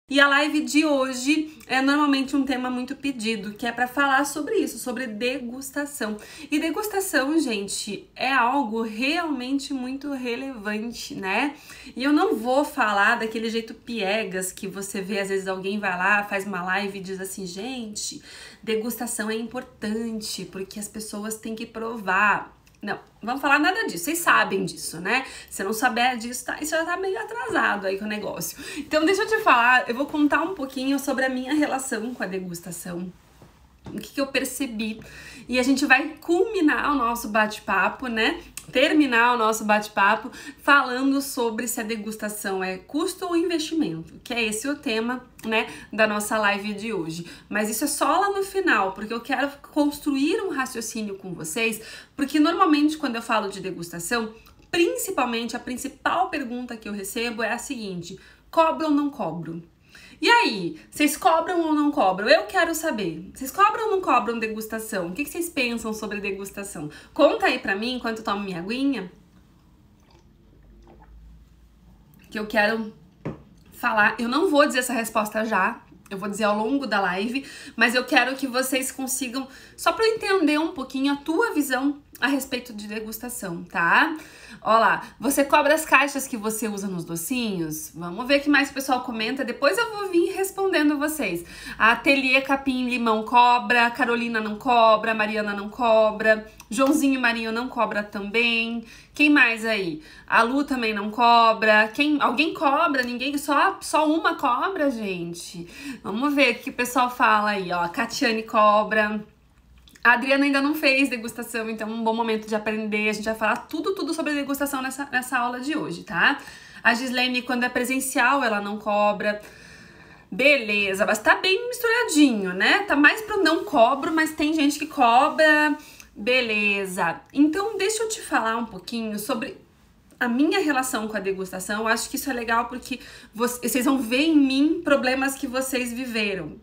E a live de hoje é normalmente um tema muito pedido, que é para falar sobre isso, sobre degustação. E degustação, gente, é algo realmente muito relevante, né? E eu não vou falar daquele jeito piegas que você vê, às vezes alguém vai lá, faz uma live e diz assim, gente, degustação é importante, porque as pessoas têm que provar. Não, vamos falar nada disso, vocês sabem disso, né? Se não souber disso, isso já tá meio atrasado aí com o negócio. Então deixa eu te falar, eu vou contar um pouquinho sobre a minha relação com a degustação, o que eu percebi. E a gente vai culminar o nosso bate-papo, né? Terminar o nosso bate-papo falando sobre se a degustação é custo ou investimento, que é esse o tema, né, da nossa live de hoje. Mas isso é só lá no final, porque eu quero construir um raciocínio com vocês, porque normalmente quando eu falo de degustação, principalmente a principal pergunta que eu recebo é a seguinte: cobro ou não cobro? E aí, vocês cobram ou não cobram? Eu quero saber. Vocês cobram ou não cobram degustação? O que vocês pensam sobre degustação? Conta aí pra mim enquanto eu tomo minha aguinha. Que eu quero falar. Eu não vou dizer essa resposta já. Eu vou dizer ao longo da live. Mas eu quero que vocês consigam, só pra eu entender um pouquinho a tua visão a respeito de degustação, tá? Ó lá, você cobra as caixas que você usa nos docinhos? Vamos ver o que mais o pessoal comenta, depois eu vou vir respondendo vocês. A Ateliê Capim Limão cobra, a Carolina não cobra, a Mariana não cobra, Joãozinho e Marinho não cobra também. Quem mais aí? A Lu também não cobra. Alguém cobra? Ninguém? Só uma cobra, gente? Vamos ver o que o pessoal fala aí, ó. A Catiane cobra. A Adriana ainda não fez degustação, então é um bom momento de aprender. A gente vai falar tudo sobre degustação nessa aula de hoje, tá? A Gislene, quando é presencial, ela não cobra. Beleza, mas tá bem misturadinho, né? Tá mais pro não cobro, mas tem gente que cobra. Beleza. Então, deixa eu te falar um pouquinho sobre a minha relação com a degustação. Eu acho que isso é legal porque vocês vão ver em mim problemas que vocês viveram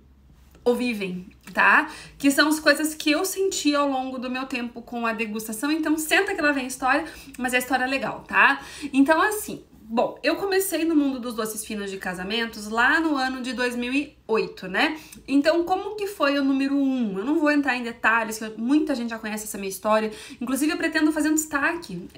ou vivem, tá? Que são as coisas que eu senti ao longo do meu tempo com a degustação. Então, senta que lá vem a história, mas a história é legal, tá? Então, assim, bom, eu comecei no mundo dos doces finos de casamentos lá no ano de 2008, né? Então, como que foi o número 1? Eu não vou entrar em detalhes, que muita gente já conhece essa minha história. Inclusive, eu pretendo fazer um destaque.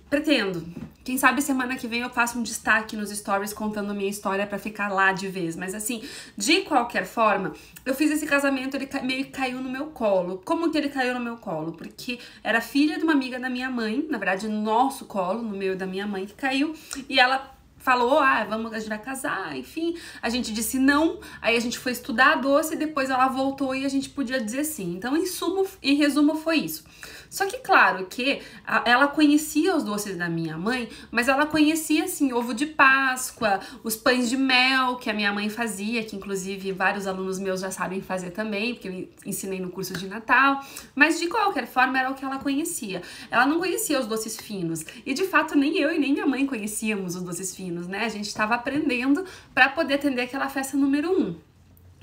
Pretendo. Quem sabe semana que vem eu faço um destaque nos stories contando minha história pra ficar lá de vez. Mas assim, de qualquer forma, eu fiz esse casamento, ele meio que caiu no meu colo. Como que ele caiu no meu colo? Porque era filha de uma amiga da minha mãe, na verdade no nosso colo, no meio da minha mãe que caiu. E ela falou, a gente vai casar, enfim. A gente disse não, aí a gente foi estudar doce, depois ela voltou e a gente podia dizer sim. Então, em resumo, foi isso. Só que, claro, que ela conhecia os doces da minha mãe, mas ela conhecia, assim, ovo de Páscoa, os pães de mel que a minha mãe fazia, que inclusive vários alunos meus já sabem fazer também, porque eu ensinei no curso de Natal. Mas, de qualquer forma, era o que ela conhecia. Ela não conhecia os doces finos. E, de fato, nem eu e nem minha mãe conhecíamos os doces finos, né? A gente estava aprendendo para poder atender aquela festa número 1.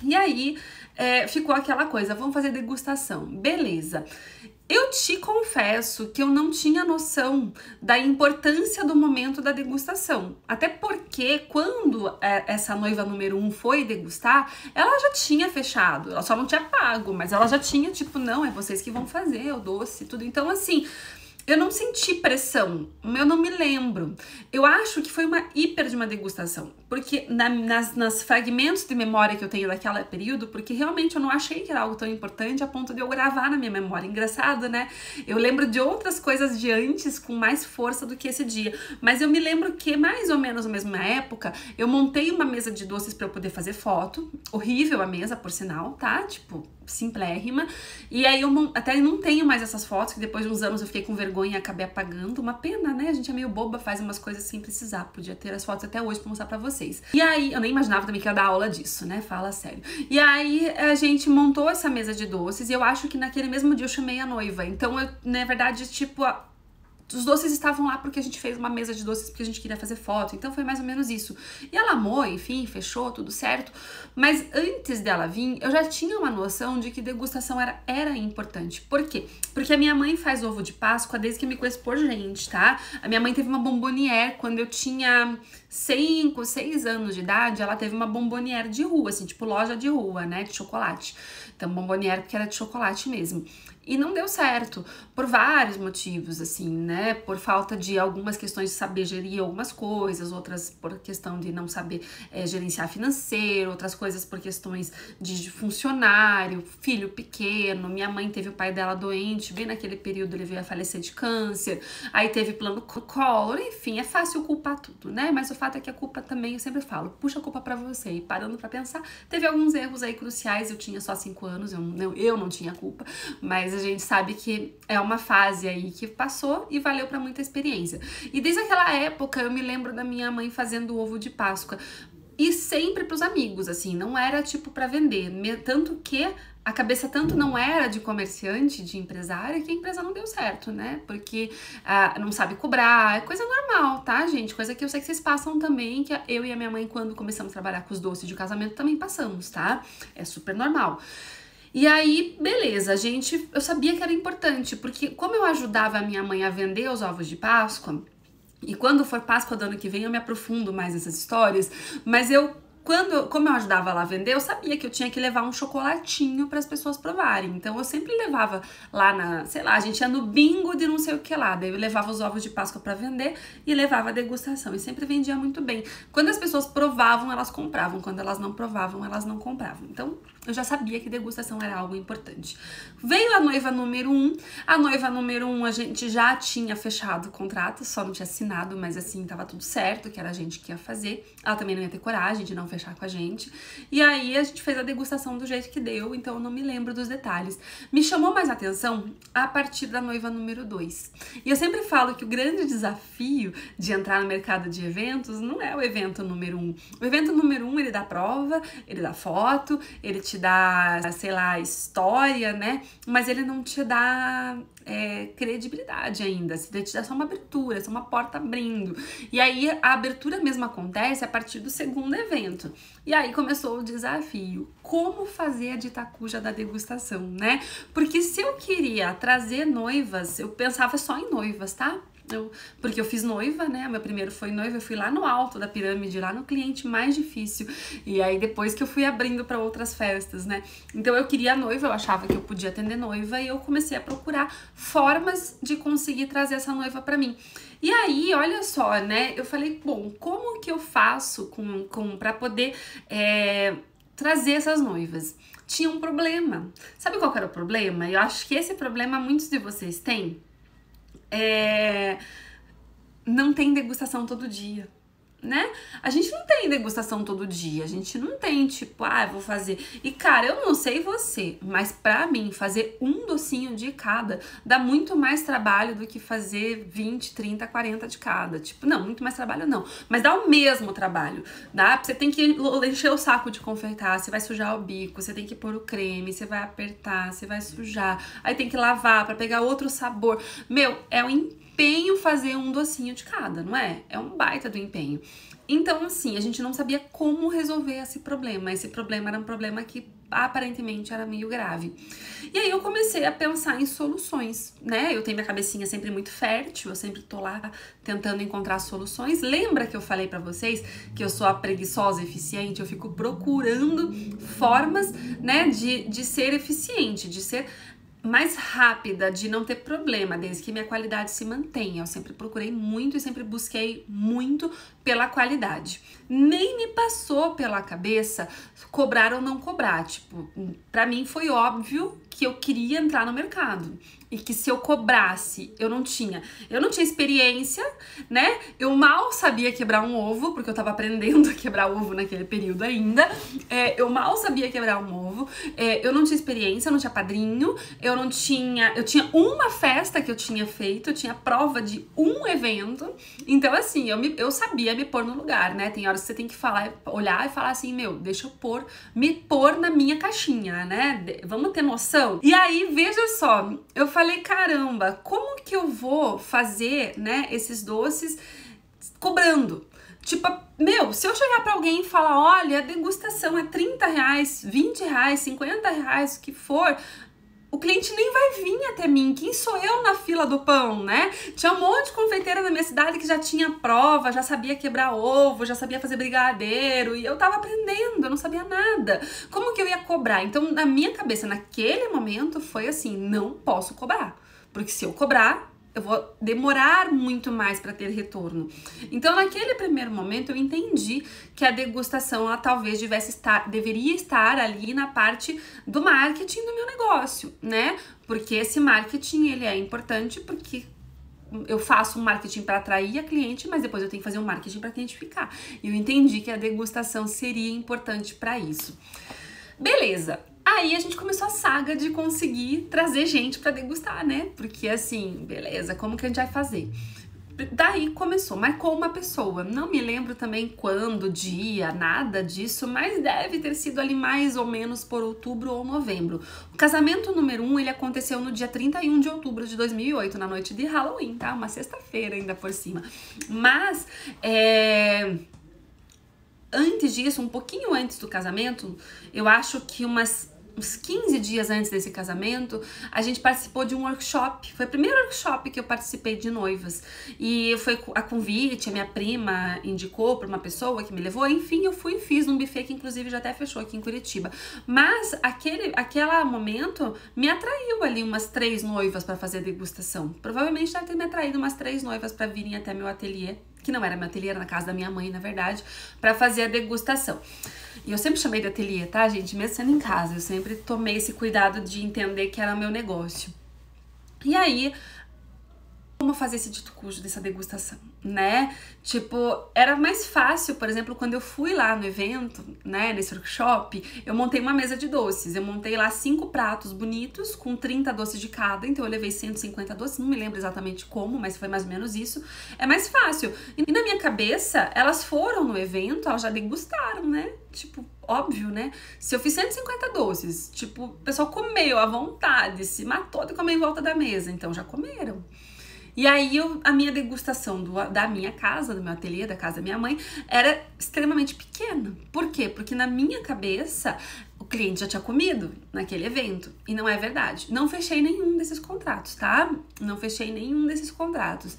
E aí, ficou aquela coisa, vamos fazer degustação. Beleza. Eu te confesso que eu não tinha noção da importância do momento da degustação. Até porque quando essa noiva número 1 foi degustar, ela já tinha fechado. Ela só não tinha pago, mas ela já tinha, tipo, não, é vocês que vão fazer o doce e tudo. Então, assim, eu não senti pressão, eu não me lembro. Eu acho que foi uma hiper de uma degustação, porque nas fragmentos de memória que eu tenho daquele período, porque realmente eu não achei que era algo tão importante a ponto de eu gravar na minha memória. Engraçado, né? Eu lembro de outras coisas de antes com mais força do que esse dia, mas eu me lembro que mais ou menos na mesma época, eu montei uma mesa de doces pra eu poder fazer foto. Horrível a mesa, por sinal, tá? Tipo, simplérrima. E aí eu até não tenho mais essas fotos, que depois de uns anos eu fiquei com vergonha e acabei apagando. Uma pena, né? A gente é meio boba, faz umas coisas sem precisar. Podia ter as fotos até hoje pra mostrar pra vocês. E aí, eu nem imaginava também que ia dar aula disso, né? Fala sério. E aí, a gente montou essa mesa de doces e eu acho que naquele mesmo dia eu chamei a noiva. Então, eu, na verdade, tipo, os doces estavam lá porque a gente fez uma mesa de doces porque a gente queria fazer foto, então foi mais ou menos isso. E ela amou, enfim, fechou, tudo certo. Mas antes dela vir, eu já tinha uma noção de que degustação era importante. Por quê? Porque a minha mãe faz ovo de Páscoa desde que eu me conheço por gente, tá? A minha mãe teve uma bombonière quando eu tinha 5, 6 anos de idade, ela teve uma bombonière de rua, assim, tipo loja de rua, né, de chocolate. Então, bombonière porque era de chocolate mesmo. E não deu certo, por vários motivos, assim, né? Por falta de algumas questões de saber gerir algumas coisas, outras por questão de não saber gerenciar financeiro, outras coisas por questões de funcionário, filho pequeno. Minha mãe teve o pai dela doente, bem naquele período ele veio a falecer de câncer, aí teve plano Collor, enfim, é fácil culpar tudo, né? Mas o fato é que a culpa também, eu sempre falo, puxa a culpa pra você. E parando pra pensar, teve alguns erros aí cruciais, eu tinha só 5 anos, eu não tinha culpa, mas a gente sabe que é uma fase aí que passou e valeu pra muita experiência. E desde aquela época eu me lembro da minha mãe fazendo ovo de Páscoa. E sempre pros amigos, assim, não era tipo pra vender. Tanto que a cabeça tanto não era de comerciante, de empresária, que a empresa não deu certo, né? Porque não sabe cobrar, é coisa normal, tá, gente? Coisa que eu sei que vocês passam também, que eu e a minha mãe, quando começamos a trabalhar com os doces de casamento, também passamos, tá? É super normal. E aí, beleza, eu sabia que era importante, porque como eu ajudava a minha mãe a vender os ovos de Páscoa, e quando for Páscoa do ano que vem eu me aprofundo mais nessas histórias, mas como eu ajudava ela a vender, eu sabia que eu tinha que levar um chocolatinho para as pessoas provarem. Então eu sempre levava lá sei lá, a gente ia no bingo de não sei o que lá, daí eu levava os ovos de Páscoa para vender e levava a degustação, e sempre vendia muito bem. Quando as pessoas provavam, elas compravam, quando elas não provavam, elas não compravam. Então eu já sabia que degustação era algo importante. Veio a noiva número 1. A noiva número 1 a gente já tinha fechado o contrato, só não tinha assinado, mas assim, tava tudo certo, que era a gente que ia fazer. Ela também não ia ter coragem de não fechar com a gente. E aí a gente fez a degustação do jeito que deu, então eu não me lembro dos detalhes. Me chamou mais atenção a partir da noiva número 2. E eu sempre falo que o grande desafio de entrar no mercado de eventos não é o evento número 1. O evento número 1, ele dá prova, ele dá foto, ele te dá, sei lá, história, né? Mas ele não te dá credibilidade ainda. Ele te dá só uma abertura, só uma porta abrindo. E aí a abertura mesmo acontece a partir do segundo evento. E aí começou o desafio. Como fazer a dita cuja da degustação, né? Porque se eu queria trazer noivas, eu pensava só em noivas, tá? Porque eu fiz noiva, né? Meu primeiro foi noiva, eu fui lá no alto da pirâmide, lá no cliente mais difícil. E aí depois que eu fui abrindo para outras festas, né? Então eu queria noiva, eu achava que eu podia atender noiva e eu comecei a procurar formas de conseguir trazer essa noiva para mim. E aí, olha só, né? Eu falei, bom, como que eu faço para poder trazer essas noivas? Tinha um problema. Sabe qual que era o problema? Eu acho que esse problema muitos de vocês têm. Não tem degustação todo dia, né? A gente não tem degustação todo dia, a gente não tem tipo, vou fazer. E cara, eu não sei você, mas pra mim fazer um docinho de cada dá muito mais trabalho do que fazer 20, 30, 40 de cada. Tipo, não, muito mais trabalho não, mas dá o mesmo trabalho, tá? Você tem que encher o saco de confeitar, você vai sujar o bico, você tem que pôr o creme, você vai apertar, você vai sujar, aí tem que lavar pra pegar outro sabor. Meu, é um empenho fazer um docinho de cada, não é? É um baita do empenho. Então, assim, a gente não sabia como resolver esse problema. Esse problema era um problema que aparentemente era meio grave. E aí eu comecei a pensar em soluções, né? Eu tenho minha cabecinha sempre muito fértil, eu sempre tô lá tentando encontrar soluções. Lembra que eu falei pra vocês que eu sou a preguiçosa eficiente? Eu fico procurando formas, né, de ser eficiente, de ser mais rápida, de não ter problema, desde que minha qualidade se mantenha. Eu sempre procurei muito e sempre busquei muito pela qualidade. Nem me passou pela cabeça cobrar ou não cobrar. Tipo, pra mim foi óbvio que eu queria entrar no mercado e que se eu cobrasse, eu não tinha experiência, né? Eu mal sabia quebrar um ovo, porque eu tava aprendendo a quebrar ovo naquele período ainda. Eu mal sabia quebrar um ovo. Eu não tinha experiência, eu não tinha padrinho, eu tinha uma festa que eu tinha feito, eu tinha prova de um evento. Então, assim, eu sabia me pôr no lugar, né? Tem horas que você tem que olhar e falar assim, meu, deixa eu me pôr na minha caixinha, né? Vamos ter noção degustação. E aí, veja só, eu falei, caramba, como que eu vou fazer, né, esses doces cobrando? Tipo, meu, se eu chegar pra alguém e falar, olha, a degustação é 30 reais, 20 reais, 50 reais, o que for, o cliente nem vai vir até mim. Quem sou eu na fila do pão, né? Tinha um monte de confeiteira na minha cidade que já tinha prova, já sabia quebrar ovo, já sabia fazer brigadeiro, e eu tava aprendendo, eu não sabia nada. Como que eu ia cobrar? Então, na minha cabeça, naquele momento, foi assim, não posso cobrar. Porque se eu cobrar, eu vou demorar muito mais para ter retorno. Então, naquele primeiro momento, eu entendi que a degustação, ela talvez deveria estar ali na parte do marketing do meu negócio, né? Porque esse marketing, ele é importante porque eu faço um marketing para atrair a cliente, mas depois eu tenho que fazer um marketing para cliente ficar. E eu entendi que a degustação seria importante para isso. Beleza. Aí a gente começou a saga de conseguir trazer gente pra degustar, né? Porque assim, beleza, como que a gente vai fazer? Daí começou, marcou uma pessoa. Não me lembro também quando, dia, nada disso, mas deve ter sido ali mais ou menos por outubro ou novembro. O casamento número 1, ele aconteceu no dia 31 de outubro de 2008, na noite de Halloween, tá? Uma sexta-feira ainda por cima. Mas, antes disso, um pouquinho antes do casamento, eu acho que uns 15 dias antes desse casamento, a gente participou de um workshop. Foi o primeiro workshop que eu participei de noivas. E foi a convite, a minha prima indicou para uma pessoa que me levou. Enfim, eu fui e fiz um buffet que inclusive já até fechou aqui em Curitiba. Mas aquele momento me atraiu ali umas 3 noivas para fazer degustação. Provavelmente deve ter me atraído umas 3 noivas para virem até meu ateliê, que não era meu ateliê, era na casa da minha mãe, na verdade, para fazer a degustação. E eu sempre chamei de ateliê, tá, gente? Mesmo sendo em casa, eu sempre tomei esse cuidado de entender que era meu negócio. E aí, como fazer esse dito cujo dessa degustação, né? Tipo, era mais fácil, por exemplo, quando eu fui lá no evento, né, nesse workshop, eu montei uma mesa de doces. Eu montei lá 5 pratos bonitos, com 30 doces de cada, então eu levei 150 doces, não me lembro exatamente como, mas foi mais ou menos isso. É mais fácil. E na minha cabeça, elas foram no evento, elas já degustaram, né? Tipo, óbvio, né? Se eu fiz 150 doces, tipo, o pessoal comeu à vontade, se matou de comer em volta da mesa, então já comeram. E aí a minha degustação da minha casa, do meu ateliê, da casa da minha mãe, era extremamente pequena. Por quê? Porque na minha cabeça o cliente já tinha comido naquele evento. E não é verdade. Não fechei nenhum desses contratos, tá? Não fechei nenhum desses contratos.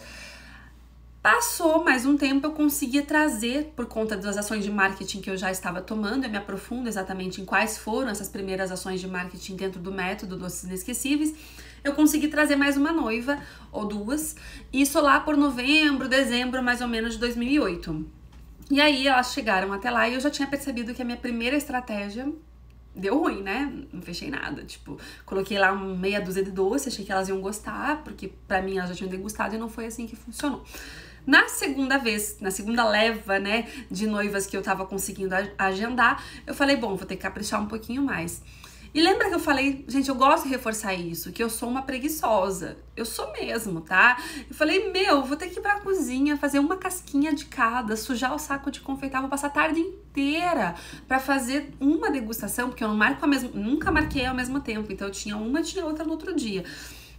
Passou mais um tempo, eu conseguia trazer, por conta das ações de marketing que eu já estava tomando, eu me aprofundo exatamente em quais foram essas primeiras ações de marketing dentro do método Doces Inesquecíveis. Eu consegui trazer mais uma noiva, ou 2, isso lá por novembro, dezembro, mais ou menos, de 2008. E aí elas chegaram até lá e eu já tinha percebido que a minha primeira estratégia deu ruim, né? Não fechei nada, tipo, coloquei lá meia dúzia de doces, achei que elas iam gostar, porque pra mim elas já tinham degustado e não foi assim que funcionou. Na segunda vez, na segunda leva, né, de noivas que eu tava conseguindo agendar, eu falei, bom, vou ter que caprichar um pouquinho mais. E lembra que eu falei, gente, eu gosto de reforçar isso, que eu sou uma preguiçosa. Eu sou mesmo, tá? Eu falei, vou ter que ir pra cozinha, fazer uma casquinha de cada, sujar o saco de confeitar, vou passar a tarde inteira pra fazer uma degustação, porque eu não marco nunca marquei ao mesmo tempo, então eu tinha uma e tinha outra no outro dia.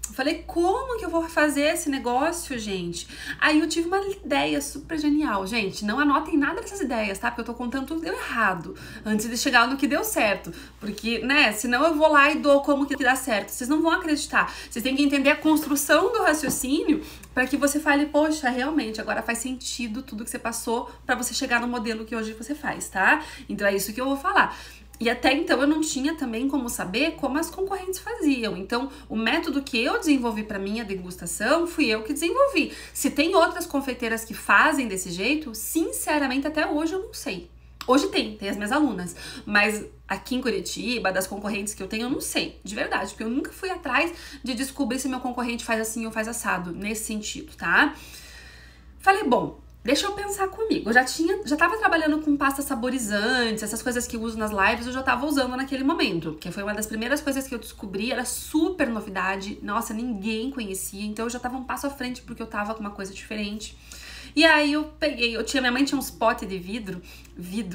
Eu falei, como que eu vou fazer esse negócio, gente? Aí eu tive uma ideia super genial. Gente, não anotem nada dessas ideias, tá? Porque eu tô contando tudo que deu errado, antes de chegar no que deu certo. Porque, né, senão eu vou lá e dou como que dá certo. Vocês não vão acreditar. Vocês têm que entender a construção do raciocínio para que você fale, poxa, realmente, agora faz sentido tudo que você passou para você chegar no modelo que hoje você faz, tá? Então é isso que eu vou falar. E até então eu não tinha também como saber como as concorrentes faziam. Então, o método que eu desenvolvi para minha degustação, fui eu que desenvolvi. Se tem outras confeiteiras que fazem desse jeito, sinceramente, até hoje eu não sei. Hoje tem as minhas alunas, mas aqui em Curitiba, das concorrentes que eu tenho, eu não sei, de verdade, porque eu nunca fui atrás de descobrir se meu concorrente faz assim ou faz assado, nesse sentido, tá? Falei, bom, deixa eu pensar comigo. Eu já tava trabalhando com pastas saborizantes, essas coisas que eu uso nas lives, eu já tava usando naquele momento, porque foi uma das primeiras coisas que eu descobri, era super novidade, nossa, ninguém conhecia, então eu já tava um passo à frente porque eu tava com uma coisa diferente. E aí eu peguei, minha mãe tinha uns potes de vidro,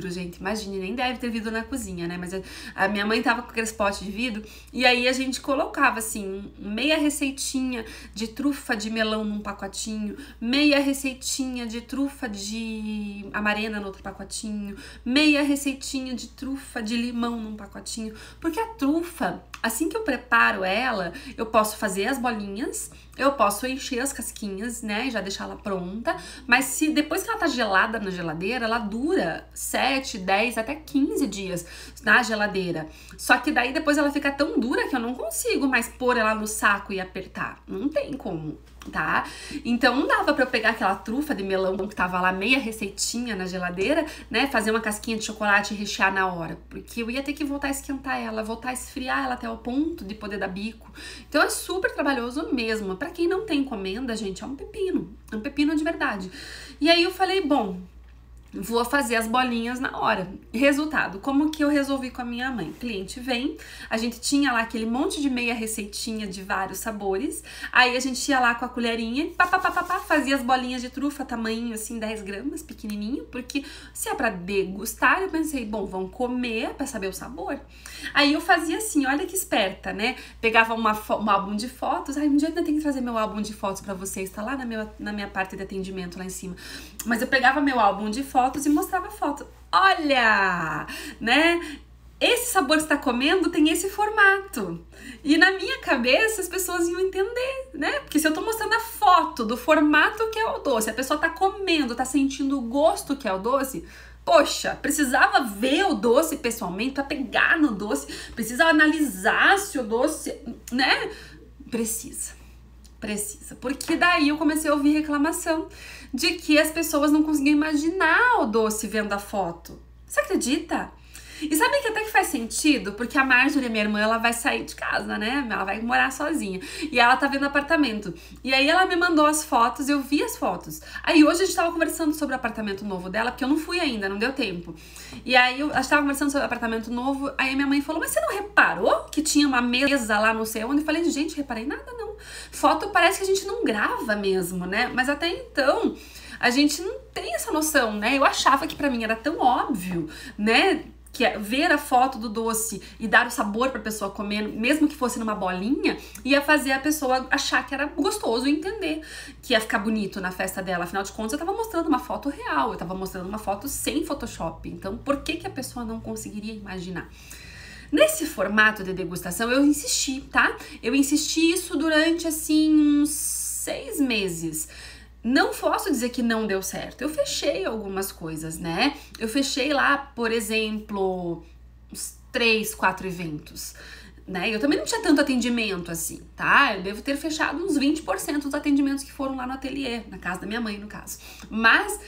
gente, imagine, nem deve ter vidro na cozinha, né? Mas a minha mãe tava com aqueles potes de vidro, e aí a gente colocava, assim, meia receitinha de trufa de melão num pacotinho, meia receitinha de trufa de amarena no outro pacotinho, meia receitinha de trufa de limão num pacotinho, porque a trufa, assim que eu preparo ela, eu posso fazer as bolinhas, eu posso encher as casquinhas, né, e já deixar ela pronta, mas se depois que ela tá gelada na geladeira, ela dura 7, 10, até 15 dias na geladeira. Só que daí depois ela fica tão dura que eu não consigo mais pôr ela no saco e apertar. Não tem como, tá? Então não dava pra eu pegar aquela trufa de melão que tava lá, meia receitinha na geladeira, né, fazer uma casquinha de chocolate e rechear na hora, porque eu ia ter que voltar a esquentar ela, voltar a esfriar ela até o ponto de poder dar bico. Então é super trabalhoso mesmo. Pra quem não tem encomenda, gente, é um pepino de verdade. E aí eu falei, bom, vou fazer as bolinhas na hora. Resultado, como que eu resolvi com a minha mãe? O cliente vem, a gente tinha lá aquele monte de meia receitinha de vários sabores, aí a gente ia lá com a colherinha e fazia as bolinhas de trufa, tamanho assim, 10 gramas, pequenininho, porque se é pra degustar, eu pensei, bom, vão comer pra saber o sabor. Aí eu fazia assim, olha que esperta, né? Pegava um álbum de fotos, aí um dia eu ainda tenho que trazer meu álbum de fotos pra vocês, tá lá na minha parte de atendimento lá em cima. Mas eu pegava meu álbum de fotos e mostrava a foto. Olha, né? Esse sabor que você tá comendo tem esse formato. E na minha cabeça as pessoas iam entender, né? Porque se eu tô mostrando a foto do formato que é o doce, a pessoa tá comendo, tá sentindo o gosto que é o doce, poxa, precisava ver o doce pessoalmente pra pegar no doce, precisa analisar se o doce, né? Precisa. Porque daí eu comecei a ouvir reclamação de que as pessoas não conseguiam imaginar o doce vendo a foto. Você acredita? E sabe que até que faz sentido? Porque a Marjorie, minha irmã, ela vai sair de casa, né? Ela vai morar sozinha. E ela tá vendo apartamento. E aí ela me mandou as fotos, eu vi as fotos. Aí hoje a gente tava conversando sobre o apartamento novo dela, porque eu não fui ainda, não deu tempo. E aí a gente tava conversando sobre o apartamento novo, aí minha mãe falou, mas você não reparou que tinha uma mesa lá não sei onde? Eu falei, gente, reparei nada não. Foto parece que a gente não grava mesmo, né? Mas até então a gente não tem essa noção, né? Eu achava que pra mim era tão óbvio, né? Que é ver a foto do doce e dar o sabor pra pessoa comer, mesmo que fosse numa bolinha, ia fazer a pessoa achar que era gostoso e entender que ia ficar bonito na festa dela. Afinal de contas, eu tava mostrando uma foto real, eu tava mostrando uma foto sem Photoshop. Então, por que que a pessoa não conseguiria imaginar? Nesse formato de degustação, eu insisti, tá? Eu insisti isso durante, assim, uns 6 meses. Não posso dizer que não deu certo. Eu fechei algumas coisas, né? Eu fechei lá, por exemplo, uns 3, 4 eventos, né? Eu também não tinha tanto atendimento assim, tá? Eu devo ter fechado uns 20% dos atendimentos que foram lá no ateliê, na casa da minha mãe, no caso. Mas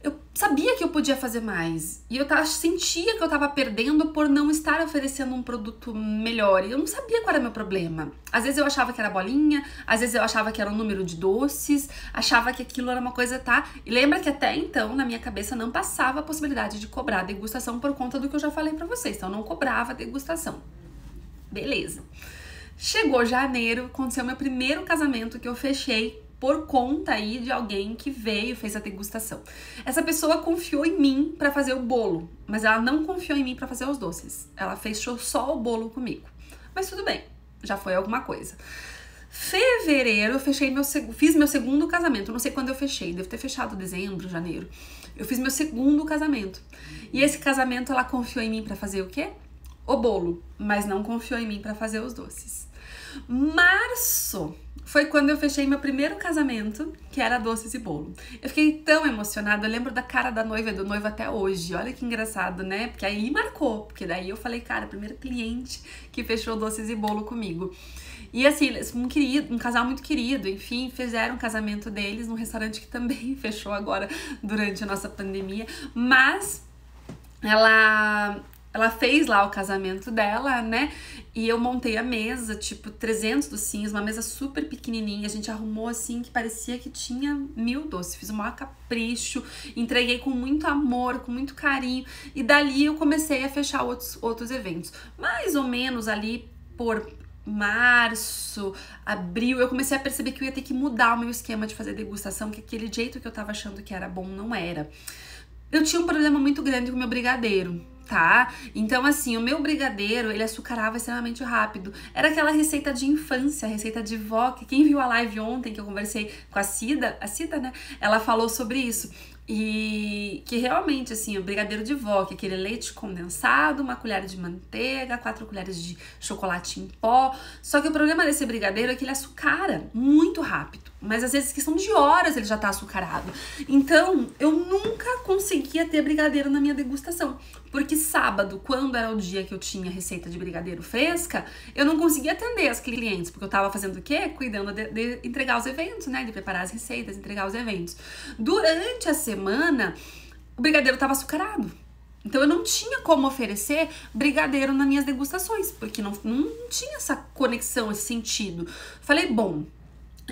eu sabia que eu podia fazer mais. E eu sentia que eu tava perdendo por não estar oferecendo um produto melhor. E eu não sabia qual era o meu problema. Às vezes eu achava que era bolinha, às vezes eu achava que era um número de doces, achava que aquilo era uma coisa, tá? E lembra que até então, na minha cabeça, não passava a possibilidade de cobrar degustação por conta do que eu já falei pra vocês. Então eu não cobrava degustação. Beleza. Chegou janeiro, aconteceu meu primeiro casamento que eu fechei por conta aí de alguém que veio e fez a degustação. Essa pessoa confiou em mim pra fazer o bolo, mas ela não confiou em mim pra fazer os doces. Ela fechou só o bolo comigo. Mas tudo bem, já foi alguma coisa. Fevereiro, eu fiz meu segundo casamento. Não sei quando eu fechei, devo ter fechado dezembro, janeiro. Eu fiz meu segundo casamento. E esse casamento, ela confiou em mim pra fazer o quê? O bolo, mas não confiou em mim pra fazer os doces. Março foi quando eu fechei meu primeiro casamento, que era doces e bolo. Eu fiquei tão emocionada, eu lembro da cara da noiva e do noivo até hoje. Olha que engraçado, né? Porque aí marcou, porque daí eu falei, cara, primeiro cliente que fechou doces e bolo comigo. E assim, um casal muito querido, enfim, fizeram o casamento deles num restaurante que também fechou agora durante a nossa pandemia, mas ela fez lá o casamento dela, né? E eu montei a mesa, tipo, 300 docinhos, uma mesa super pequenininha. A gente arrumou assim, que parecia que tinha 1000 doces. Fiz o maior capricho, entreguei com muito amor, com muito carinho. E dali eu comecei a fechar outros eventos. Mais ou menos ali por março, abril, eu comecei a perceber que eu ia ter que mudar o meu esquema de fazer degustação, que aquele jeito que eu tava achando que era bom não era. Eu tinha um problema muito grande com o meu brigadeiro, tá? Então, assim, o meu brigadeiro, ele açucarava extremamente rápido. Era aquela receita de infância, receita de vó, que quem viu a live ontem, que eu conversei com a Cida, né? Ela falou sobre isso. E que realmente, assim, o brigadeiro de vó, que é aquele leite condensado, uma colher de manteiga, 4 colheres de chocolate em pó. Só que o problema desse brigadeiro é que ele açucara muito rápido. Mas às vezes, questão de horas, ele já tá açucarado. Então, eu nunca conseguia ter brigadeiro na minha degustação. Porque sábado, quando era o dia que eu tinha receita de brigadeiro fresca, eu não conseguia atender as clientes, porque eu tava fazendo o quê? Cuidando de entregar os eventos, né? De preparar as receitas, entregar os eventos. Durante a semana, o brigadeiro tava açucarado. Então eu não tinha como oferecer brigadeiro nas minhas degustações, porque não tinha essa conexão, esse sentido. Falei, bom,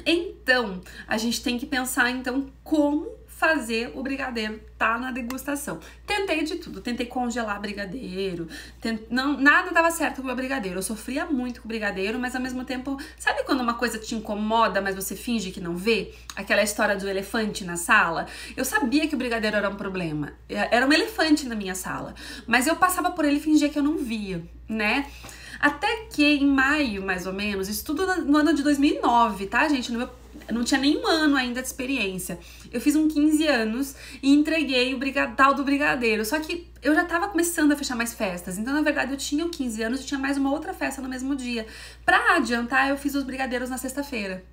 então a gente tem que pensar então como fazer o brigadeiro tá na degustação. Tentei de tudo, tentei congelar brigadeiro, nada dava certo com o meu brigadeiro. Eu sofria muito com o brigadeiro, mas ao mesmo tempo, sabe quando uma coisa te incomoda, mas você finge que não vê? Aquela história do elefante na sala. Eu sabia que o brigadeiro era um problema, era um elefante na minha sala, mas eu passava por ele e fingia que eu não via, né? Até que em maio, mais ou menos, isso tudo no ano de 2009, tá, gente? Não tinha nenhum ano ainda de experiência. Eu fiz 15 anos e entreguei o tal do brigadeiro. Só que eu já tava começando a fechar mais festas. Então, na verdade, eu tinha 15 anos e tinha mais uma outra festa no mesmo dia. Pra adiantar, eu fiz os brigadeiros na sexta-feira.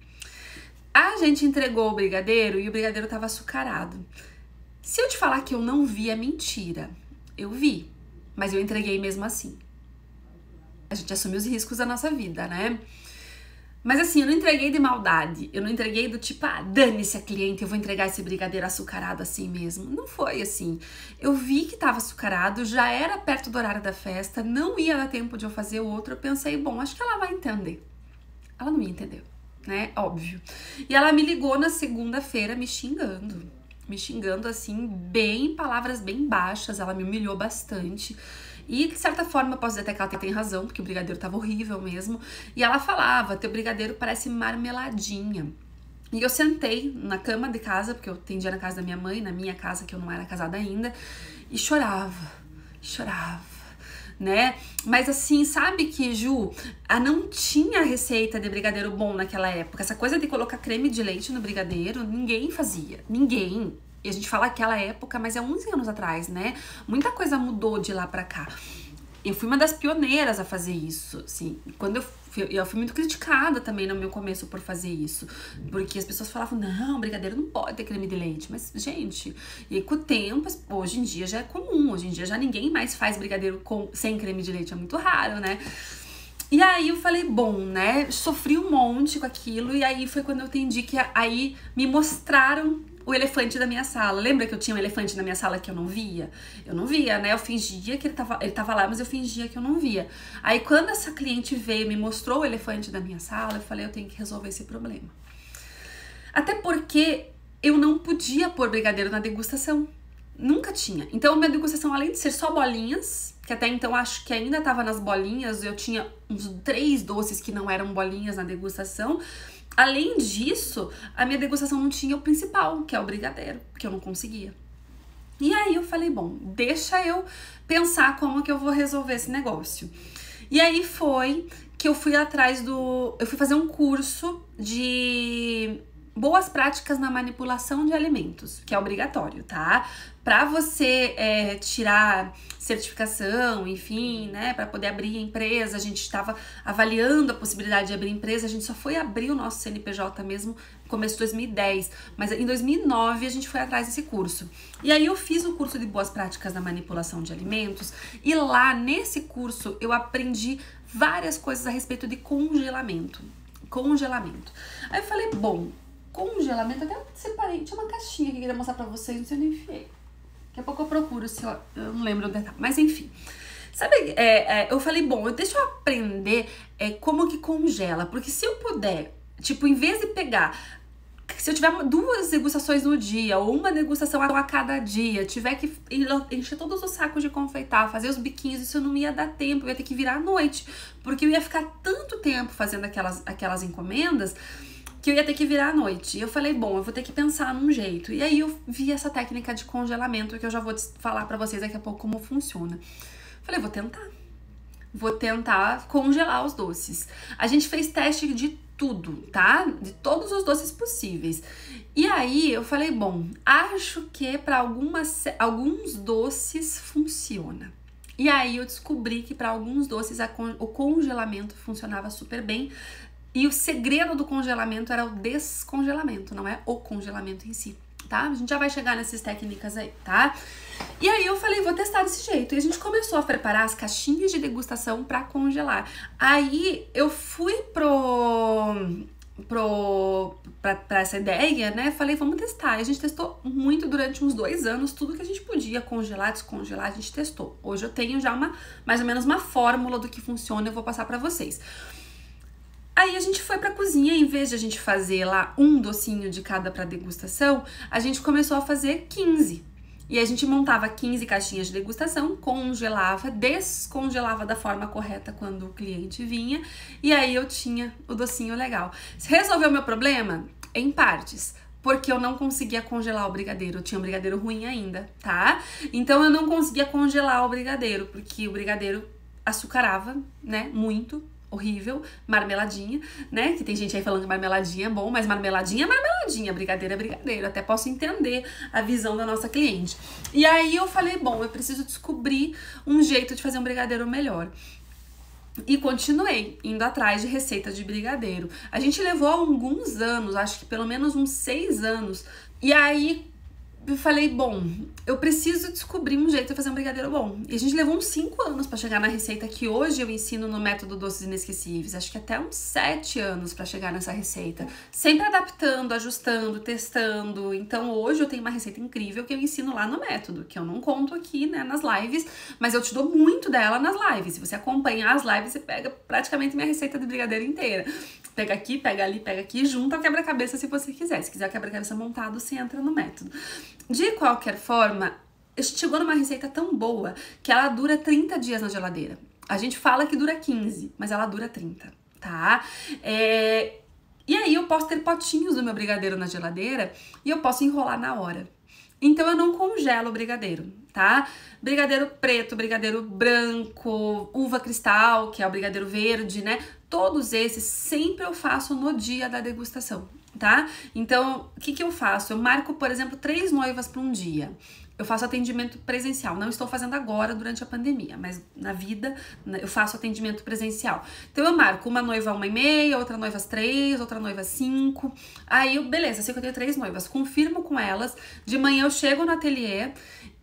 A gente entregou o brigadeiro e o brigadeiro tava açucarado. Se eu te falar que eu não vi, é mentira. Eu vi, mas eu entreguei mesmo assim. A gente assume os riscos da nossa vida, né? Mas assim, eu não entreguei de maldade. Eu não entreguei do tipo, dane-se a cliente, eu vou entregar esse brigadeiro açucarado assim mesmo. Não foi assim. Eu vi que tava açucarado, já era perto do horário da festa, não ia dar tempo de eu fazer o outro. Eu pensei, bom, acho que ela vai entender. Ela não ia entender, né? Óbvio. E ela me ligou na segunda-feira me xingando assim, palavras bem baixas. Ela me humilhou bastante. E, de certa forma, eu posso dizer até que ela tem razão, porque o brigadeiro tava horrível mesmo. E ela falava, teu brigadeiro parece marmeladinha. E eu sentei na cama de casa, porque eu atendia na casa da minha mãe, na minha casa, que eu não era casada ainda, e chorava, né? Mas assim, sabe que, Ju, não tinha receita de brigadeiro bom naquela época. Essa coisa de colocar creme de leite no brigadeiro, ninguém fazia, ninguém. E a gente fala aquela época, mas é 11 anos atrás, né? Muita coisa mudou de lá pra cá. Eu fui uma das pioneiras a fazer isso, assim. Quando eu fui muito criticada também no meu começo por fazer isso. Porque as pessoas falavam, não, brigadeiro não pode ter creme de leite. Mas, gente, e com o tempo, hoje em dia já é comum. Hoje em dia já ninguém mais faz brigadeiro sem creme de leite. É muito raro, né? E aí eu falei, bom, né? Sofri um monte com aquilo. E aí foi quando eu entendi que aí me mostraram o elefante da minha sala. Lembra que eu tinha um elefante na minha sala que eu não via? Eu não via, né? Eu fingia que ele tava lá, mas eu fingia que eu não via. Aí quando essa cliente veio e me mostrou o elefante da minha sala, eu falei, eu tenho que resolver esse problema. Até porque eu não podia pôr brigadeiro na degustação. Nunca tinha. Então, minha degustação, além de ser só bolinhas, que até então acho que ainda tava nas bolinhas, eu tinha uns 3 doces que não eram bolinhas na degustação. Além disso, a minha degustação não tinha o principal, que é o brigadeiro, que eu não conseguia. E aí eu falei, bom, deixa eu pensar como que eu vou resolver esse negócio. E aí foi que eu fui atrás eu fui fazer um curso de boas práticas na manipulação de alimentos, que é obrigatório, tá? Pra você tirar certificação, enfim, né, para poder abrir empresa, a gente estava avaliando a possibilidade de abrir empresa, a gente só foi abrir o nosso CNPJ mesmo no começo de 2010, mas em 2009 a gente foi atrás desse curso. E aí eu fiz o curso de boas práticas na manipulação de alimentos e lá nesse curso eu aprendi várias coisas a respeito de congelamento. Aí eu falei, bom, congelamento, até eu separei, tinha uma caixinha que eu queria mostrar pra vocês, não sei onde eu enfiei. Daqui a pouco eu procuro, se eu não lembro onde tá. Mas enfim, sabe, eu falei, bom, deixa eu aprender como que congela. Porque se eu puder, tipo, em vez de pegar Se eu tiver 2 degustações no dia, ou uma degustação a cada dia, tiver que encher todos os sacos de confeitar, fazer os biquinhos, isso não ia dar tempo, eu ia ter que virar à noite, porque eu ia ficar tanto tempo fazendo aquelas encomendas, que eu ia ter que virar à noite. E eu falei, bom, eu vou ter que pensar num jeito. E aí eu vi essa técnica de congelamento, que eu já vou falar pra vocês daqui a pouco como funciona. Falei, vou tentar congelar os doces. A gente fez teste de tudo, tá? De todos os doces possíveis. E aí eu falei, bom, acho que para alguns doces funciona. E aí eu descobri que para alguns doces o congelamento funcionava super bem. E o segredo do congelamento era o descongelamento, não é o congelamento em si, tá? A gente já vai chegar nessas técnicas aí, tá? E aí eu falei, vou testar desse jeito. E a gente começou a preparar as caixinhas de degustação para congelar. Aí eu fui pra essa ideia, né? Falei, vamos testar. E a gente testou muito durante uns 2 anos, tudo que a gente podia congelar, descongelar, a gente testou. Hoje eu tenho já mais ou menos uma fórmula do que funciona, eu vou passar pra vocês. Aí a gente foi pra cozinha, em vez de a gente fazer lá um docinho de cada pra degustação, a gente começou a fazer 15. E a gente montava 15 caixinhas de degustação, congelava, descongelava da forma correta quando o cliente vinha, e aí eu tinha o docinho legal. Resolveu meu problema? Em partes. Porque eu não conseguia congelar o brigadeiro, eu tinha um brigadeiro ruim ainda, tá? Então eu não conseguia congelar o brigadeiro, porque o brigadeiro açucarava, né, muito. Horrível, marmeladinha, né? Que tem gente aí falando que marmeladinha é bom, mas marmeladinha é marmeladinha, brigadeiro é brigadeiro. Até posso entender a visão da nossa cliente. E aí eu falei, bom, eu preciso descobrir um jeito de fazer um brigadeiro melhor. E continuei indo atrás de receitas de brigadeiro. A gente levou alguns anos, acho que pelo menos uns 6 anos. E aí eu falei, bom, eu preciso descobrir um jeito de fazer um brigadeiro bom. E a gente levou uns 5 anos pra chegar na receita que hoje eu ensino no método Doces Inesquecíveis. Acho que até uns 7 anos pra chegar nessa receita. Sempre adaptando, ajustando, testando. Então hoje eu tenho uma receita incrível que eu ensino lá no método, que eu não conto aqui, né, nas lives, mas eu te dou muito dela nas lives. Se você acompanhar as lives, você pega praticamente minha receita de brigadeiro inteira. Pega aqui, pega ali, pega aqui, junta o quebra-cabeça se você quiser. Se quiser o quebra-cabeça montado, você entra no método. De qualquer forma, a gente chegou numa receita tão boa que ela dura 30 dias na geladeira. A gente fala que dura 15, mas ela dura 30, tá? E aí eu posso ter potinhos do meu brigadeiro na geladeira e eu posso enrolar na hora. Então eu não congelo o brigadeiro, tá? Brigadeiro preto, brigadeiro branco, uva cristal, que é o brigadeiro verde, né? Todos esses sempre eu faço no dia da degustação, tá? Então, o que eu faço? Eu marco, por exemplo, 3 noivas para um dia. Eu faço atendimento presencial. Não estou fazendo agora durante a pandemia, mas na vida eu faço atendimento presencial. Então eu marco uma noiva 1h30, outra noiva às 3, outra noiva às 5. Aí beleza, sei que eu tenho 3 noivas. Confirmo com elas. De manhã eu chego no ateliê,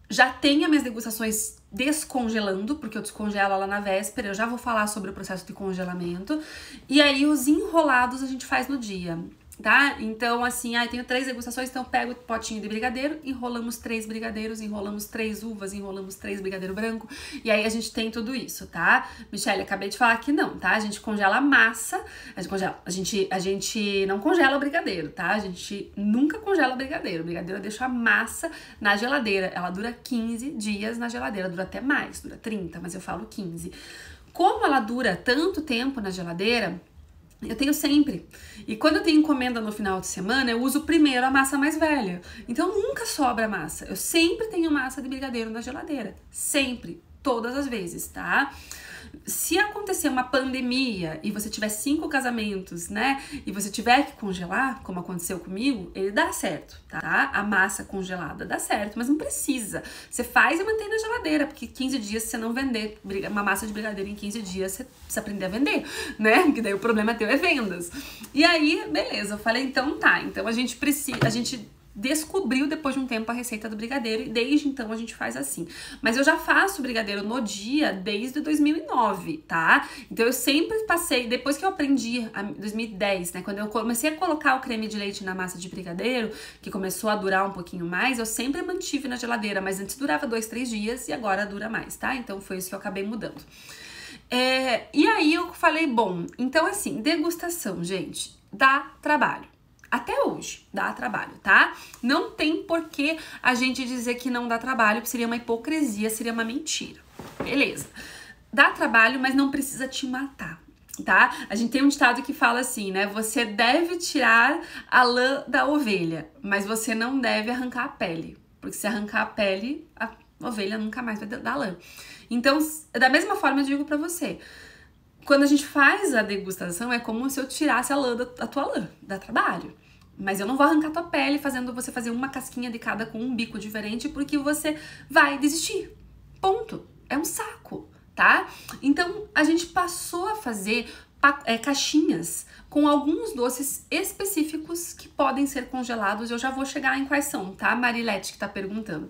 já tenho as minhas degustações descongelando, porque eu descongelo ela na véspera. Eu já vou falar sobre o processo de congelamento. E aí os enrolados a gente faz no dia. Tá? Então, assim, tenho 3 degustações, então eu pego o potinho de brigadeiro, enrolamos 3 brigadeiros, enrolamos 3 uvas, enrolamos 3 brigadeiro branco, e aí a gente tem tudo isso, tá? Michelle, acabei de falar que não, tá? A gente congela a massa, a gente não congela o brigadeiro, tá? A gente nunca congela o brigadeiro eu deixo a massa na geladeira, ela dura 15 dias na geladeira, dura até mais, dura 30, mas eu falo 15. Como ela dura tanto tempo na geladeira, eu tenho sempre. E quando eu tenho encomenda no final de semana, eu uso primeiro a massa mais velha. Então nunca sobra massa. Eu sempre tenho massa de brigadeiro na geladeira. Sempre. Todas as vezes, tá? Se acontecer uma pandemia e você tiver 5 casamentos, né? E você tiver que congelar, como aconteceu comigo, ele dá certo, tá? A massa congelada dá certo, mas não precisa. Você faz e mantém na geladeira, porque 15 dias, se você não vender uma massa de brigadeiro em 15 dias, você precisa aprender a vender, né? Porque daí o problema teu é vendas. E aí, beleza, eu falei, então tá. Então a gente descobriu depois de um tempo a receita do brigadeiro e desde então a gente faz assim. Mas eu já faço brigadeiro no dia desde 2009, tá? Então eu sempre passei, depois que eu aprendi, em 2010, né? Quando eu comecei a colocar o creme de leite na massa de brigadeiro, que começou a durar um pouquinho mais, eu sempre mantive na geladeira, mas antes durava 2, 3 dias e agora dura mais, tá? Então foi isso que eu acabei mudando. E aí eu falei, bom, então assim, degustação, gente, dá trabalho. Até hoje, dá trabalho, tá? Não tem por que a gente dizer que não dá trabalho, seria uma hipocrisia, seria uma mentira. Beleza. Dá trabalho, mas não precisa te matar, tá? A gente tem um ditado que fala assim, né? Você deve tirar a lã da ovelha, mas você não deve arrancar a pele. Porque se arrancar a pele, a ovelha nunca mais vai dar lã. Então, da mesma forma, eu digo pra você, quando a gente faz a degustação, é como se eu tirasse a lã da tua lã, dá trabalho. Mas eu não vou arrancar tua pele fazendo você fazer uma casquinha de cada com um bico diferente, porque você vai desistir. Ponto. É um saco, tá? Então, a gente passou a fazer caixinhas com alguns doces específicos que podem ser congelados. Eu já vou chegar em quais são, tá? Marilete que tá perguntando.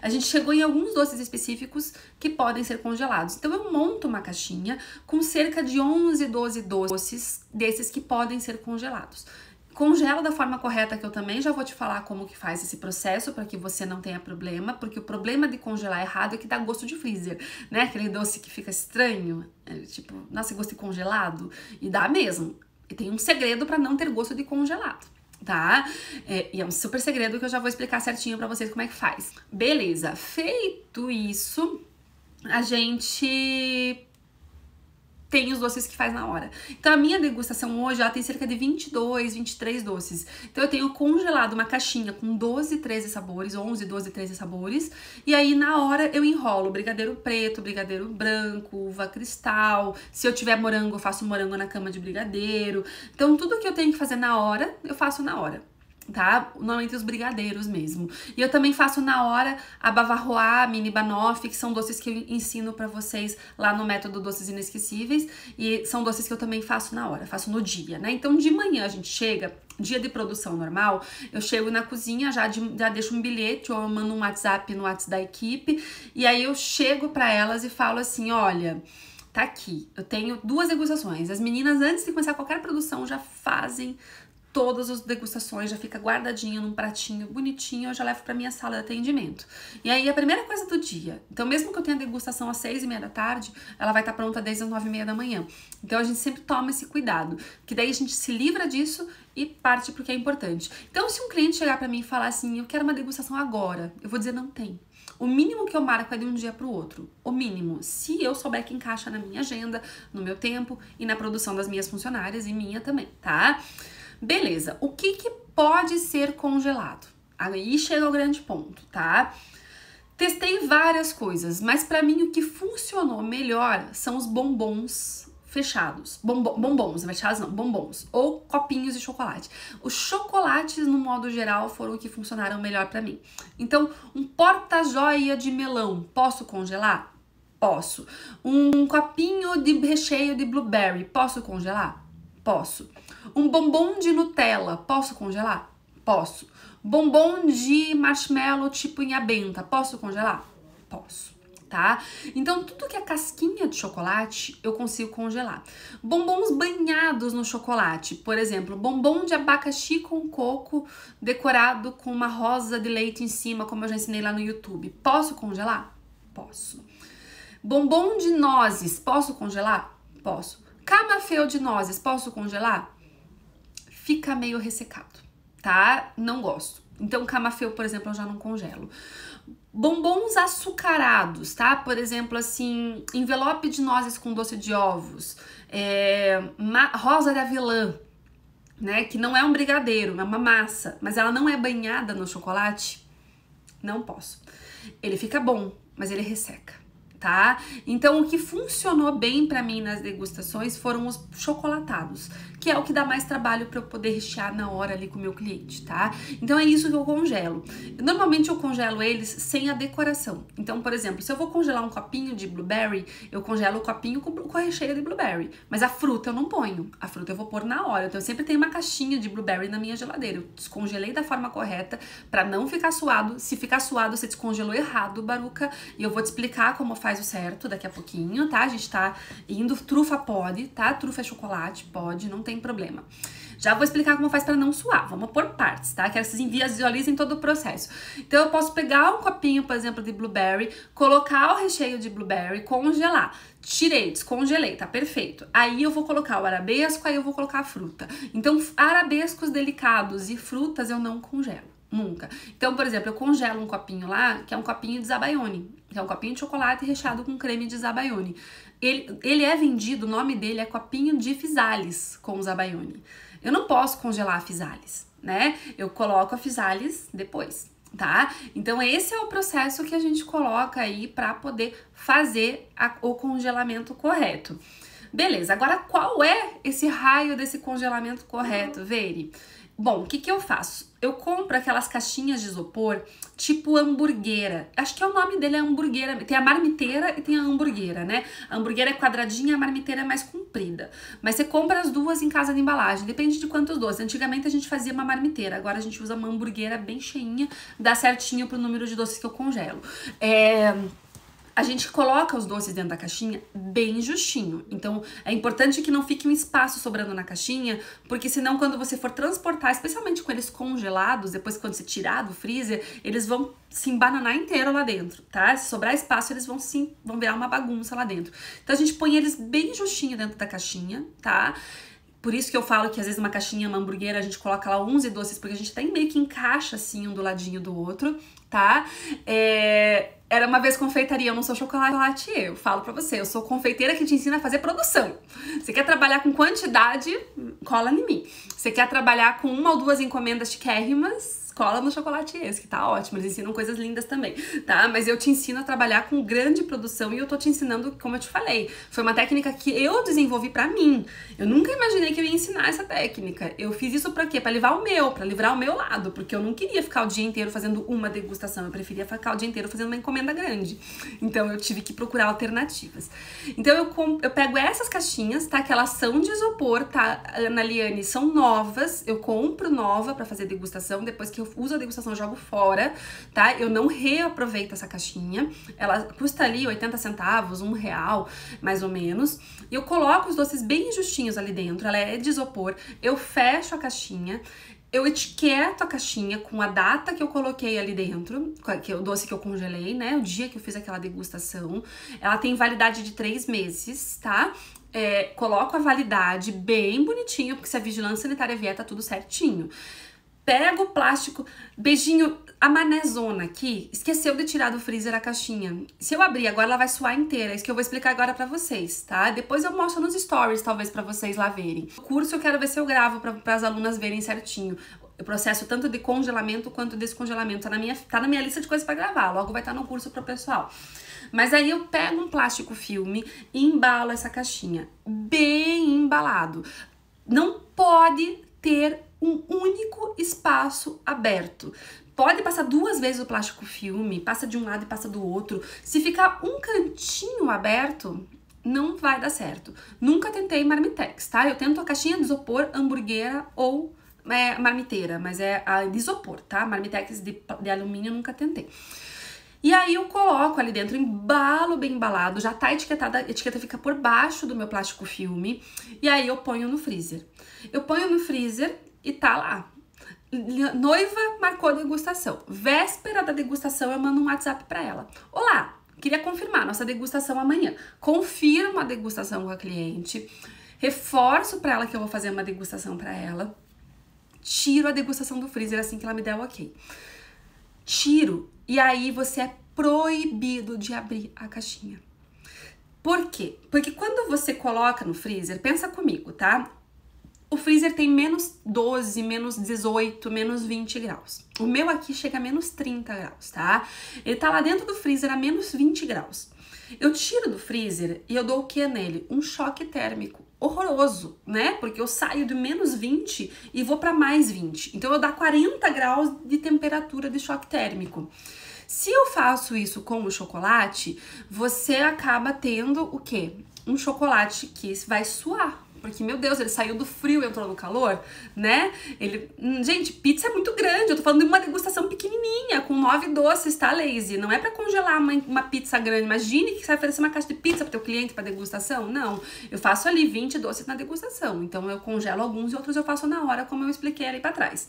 A gente chegou em alguns doces específicos que podem ser congelados. Então, eu monto uma caixinha com cerca de 11, 12 doces desses que podem ser congelados. Congela da forma correta, que eu também já vou te falar como que faz esse processo para que você não tenha problema, porque o problema de congelar errado é que dá gosto de freezer, né? Aquele doce que fica estranho, tipo, nossa, gosto de congelado, e dá mesmo. E tem um segredo para não ter gosto de congelado, tá? E é um super segredo que eu já vou explicar certinho para vocês como é que faz. Beleza, feito isso, a gente tem os doces que faz na hora. Então, a minha degustação hoje, ela tem cerca de 22, 23 doces. Então, eu tenho congelado uma caixinha com 12, 13 sabores, 11, 12, 13 sabores. E aí, na hora, eu enrolo brigadeiro preto, brigadeiro branco, uva cristal. Se eu tiver morango, eu faço morango na cama de brigadeiro. Então, tudo que eu tenho que fazer na hora, eu faço na hora, tá? Normalmente os brigadeiros mesmo. E eu também faço na hora a bavaroa, mini banoffee, que são doces que eu ensino pra vocês lá no método Doces Inesquecíveis, e são doces que eu também faço na hora, faço no dia, né? Então de manhã a gente chega, dia de produção normal, eu chego na cozinha, já deixo um bilhete ou eu mando um WhatsApp no WhatsApp da equipe, e aí eu chego pra elas e falo assim, olha, tá aqui, eu tenho 2 degustações. As meninas, antes de começar qualquer produção, já fazem todas as degustações, já fica guardadinho num pratinho bonitinho, eu já levo pra minha sala de atendimento. E aí, a primeira coisa do dia, então mesmo que eu tenha degustação às 6h30 da tarde, ela vai estar pronta desde as 9h30 da manhã. Então, a gente sempre toma esse cuidado, que daí a gente se livra disso e parte pro que é importante. Então, se um cliente chegar pra mim e falar assim, eu quero uma degustação agora, eu vou dizer, não tem. O mínimo que eu marco é de um dia pro outro. O mínimo, se eu souber que encaixa na minha agenda, no meu tempo e na produção das minhas funcionárias e minha também, tá? Beleza, o que pode ser congelado? Aí chega o grande ponto, tá? Testei várias coisas, mas pra mim o que funcionou melhor são os bombons fechados. Bombons, fechados não, bombons. Ou copinhos de chocolate. Os chocolates, no modo geral, foram o que funcionaram melhor pra mim. Então, um porta-joia de melão, posso congelar? Posso. Um copinho de recheio de blueberry, posso congelar? Posso. Um bombom de Nutella, posso congelar? Posso. Bombom de marshmallow tipo inhabenta, posso congelar? Posso, tá? Então, tudo que é casquinha de chocolate, eu consigo congelar. Bombons banhados no chocolate, por exemplo, bombom de abacaxi com coco decorado com uma rosa de leite em cima, como eu já ensinei lá no YouTube. Posso congelar? Posso. Bombom de nozes, posso congelar? Posso. Camafeu de nozes, posso congelar? Fica meio ressecado, tá? Não gosto. Então, camafeu, por exemplo, eu já não congelo. Bombons açucarados, tá? Por exemplo, assim, envelope de nozes com doce de ovos, rosa de avelã, né? Que não é um brigadeiro, é uma massa, mas ela não é banhada no chocolate. Não posso. Ele fica bom, mas ele resseca. Tá? Então, o que funcionou bem pra mim nas degustações foram os chocolatados, que é o que dá mais trabalho pra eu poder rechear na hora ali com o meu cliente, tá? Então, é isso que eu congelo. Normalmente, eu congelo eles sem a decoração. Então, por exemplo, se eu vou congelar um copinho de blueberry, eu congelo o copinho com recheio de blueberry. Mas a fruta eu não ponho. A fruta eu vou pôr na hora. Então, eu sempre tenho uma caixinha de blueberry na minha geladeira. Eu descongelei da forma correta pra não ficar suado. Se ficar suado, você descongelou errado, Baruca. E eu vou te explicar como faz faz o certo daqui a pouquinho, tá? A gente tá indo, trufa pode, tá? Trufa é chocolate, pode, não tem problema. Já vou explicar como faz para não suar. Vamos por partes, tá? Quero que vocês visualizem todo o processo. Então, eu posso pegar um copinho, por exemplo, de blueberry, colocar o recheio de blueberry, congelar. Tirei, descongelei, tá perfeito. Aí eu vou colocar o arabesco, aí eu vou colocar a fruta. Então, arabescos delicados e frutas eu não congelo. Nunca. Então, por exemplo, eu congelo um copinho lá, que é um copinho de Zabaglione, que é um copinho de chocolate recheado com creme de Zabaglione. Ele é vendido, o nome dele é copinho de Physalis com Zabaglione. Eu não posso congelar a Physalis, né? Eu coloco a Physalis depois, tá? Então, esse é o processo que a gente coloca aí para poder fazer o congelamento correto. Beleza, agora qual é esse raio desse congelamento correto, Veri? Bom, o que que eu faço? Eu compro aquelas caixinhas de isopor tipo hamburguera. Acho que é o nome dele é hamburguera. Tem a marmiteira e tem a hamburguera, né? A hamburguera é quadradinha, a marmiteira é mais comprida. Mas você compra as duas em casa de embalagem, depende de quantos doces. Antigamente a gente fazia uma marmiteira, agora a gente usa uma hamburguera bem cheinha, dá certinho pro número de doces que eu congelo. A gente coloca os doces dentro da caixinha bem justinho. Então, é importante que não fique um espaço sobrando na caixinha, porque senão quando você for transportar, especialmente com eles congelados, depois quando você tirar do freezer, eles vão se embananar inteiro lá dentro, tá? Se sobrar espaço, eles vão virar uma bagunça lá dentro. Então, a gente põe eles bem justinho dentro da caixinha, tá? Por isso que eu falo que às vezes uma caixinha, uma hamburguera, a gente coloca lá 11 doces, porque a gente tem meio que encaixa assim, um do ladinho do outro, tá? Era uma vez confeitaria, eu não sou chocolatier, eu falo pra você, eu sou confeiteira que te ensina a fazer produção. Você quer trabalhar com quantidade, cola em mim. Você quer trabalhar com 1 ou 2 encomendas chiquérrimas, cola no Chocolatiers, que tá ótimo, eles ensinam coisas lindas também, tá? Mas eu te ensino a trabalhar com grande produção e eu tô te ensinando, como eu te falei, foi uma técnica que eu desenvolvi pra mim. Eu nunca imaginei que eu ia ensinar essa técnica. Eu fiz isso pra quê? Pra livrar o meu lado, porque eu não queria ficar o dia inteiro fazendo uma degustação, eu preferia ficar o dia inteiro fazendo uma encomenda grande. Então eu tive que procurar alternativas. Então eu pego essas caixinhas, tá? Que elas são de isopor, tá? Ana Liane, são novas, eu compro nova pra fazer degustação, depois que eu uso a degustação, eu jogo fora, tá? Eu não reaproveito essa caixinha. Ela custa ali 80 centavos, R$1, mais ou menos. E eu coloco os doces bem justinhos ali dentro. Ela é de isopor. Eu fecho a caixinha. Eu etiqueto a caixinha com a data que eu coloquei ali dentro, que é o doce que eu congelei, né? O dia que eu fiz aquela degustação. Ela tem validade de 3 meses, tá? Coloco a validade bem bonitinho, porque se a vigilância sanitária vier, tá tudo certinho. Pega o plástico, beijinho, a manezona aqui, esqueceu de tirar do freezer a caixinha. Se eu abrir agora, ela vai suar inteira, é isso que eu vou explicar agora pra vocês, tá? Depois eu mostro nos stories, talvez, pra vocês lá verem. O curso eu quero ver se eu gravo pra as alunas verem certinho. O processo tanto de congelamento quanto descongelamento. Tá na minha lista de coisas pra gravar, logo vai estar no curso pro pessoal. Mas aí eu pego um plástico filme e embalo essa caixinha, bem embalado. Não pode ter um único espaço aberto. Pode passar 2 vezes o plástico filme, passa de um lado e passa do outro. Se ficar um cantinho aberto, não vai dar certo. Nunca tentei marmitex, tá? Eu tento a caixinha de isopor, hamburguera ou marmiteira, mas é a de isopor, tá? Marmitex de alumínio eu nunca tentei. E aí eu coloco ali dentro, embalo bem embalado, já tá etiquetada, a etiqueta fica por baixo do meu plástico filme, e aí eu ponho no freezer. Eu ponho no freezer e tá lá. Noiva marcou a degustação. Véspera da degustação eu mando um WhatsApp pra ela. Olá, queria confirmar nossa degustação amanhã. Confirmo a degustação com a cliente, reforço pra ela que eu vou fazer uma degustação pra ela, tiro a degustação do freezer assim que ela me der o ok. Tiro. E aí você é proibido de abrir a caixinha. Por quê? Porque quando você coloca no freezer, pensa comigo, tá? O freezer tem menos 12, menos 18, menos 20 graus. O meu aqui chega a menos 30 graus, tá? Ele tá lá dentro do freezer a menos 20 graus. Eu tiro do freezer e eu dou o que nele? Um choque térmico horroroso, né? Porque eu saio de menos 20 e vou para mais 20. Então eu dou 40 graus de temperatura de choque térmico. Se eu faço isso com o chocolate, você acaba tendo o quê? Um chocolate que vai suar. porque, meu Deus, ele saiu do frio e entrou no calor, né? Gente, pizza é muito grande, eu tô falando de uma degustação pequenininha, com 9 doces, tá, Lazy? Não é pra congelar uma pizza grande. Imagine que você vai oferecer uma caixa de pizza pro teu cliente pra degustação. Não, eu faço ali 20 doces na degustação, então eu congelo alguns e outros eu faço na hora, como eu expliquei ali pra trás.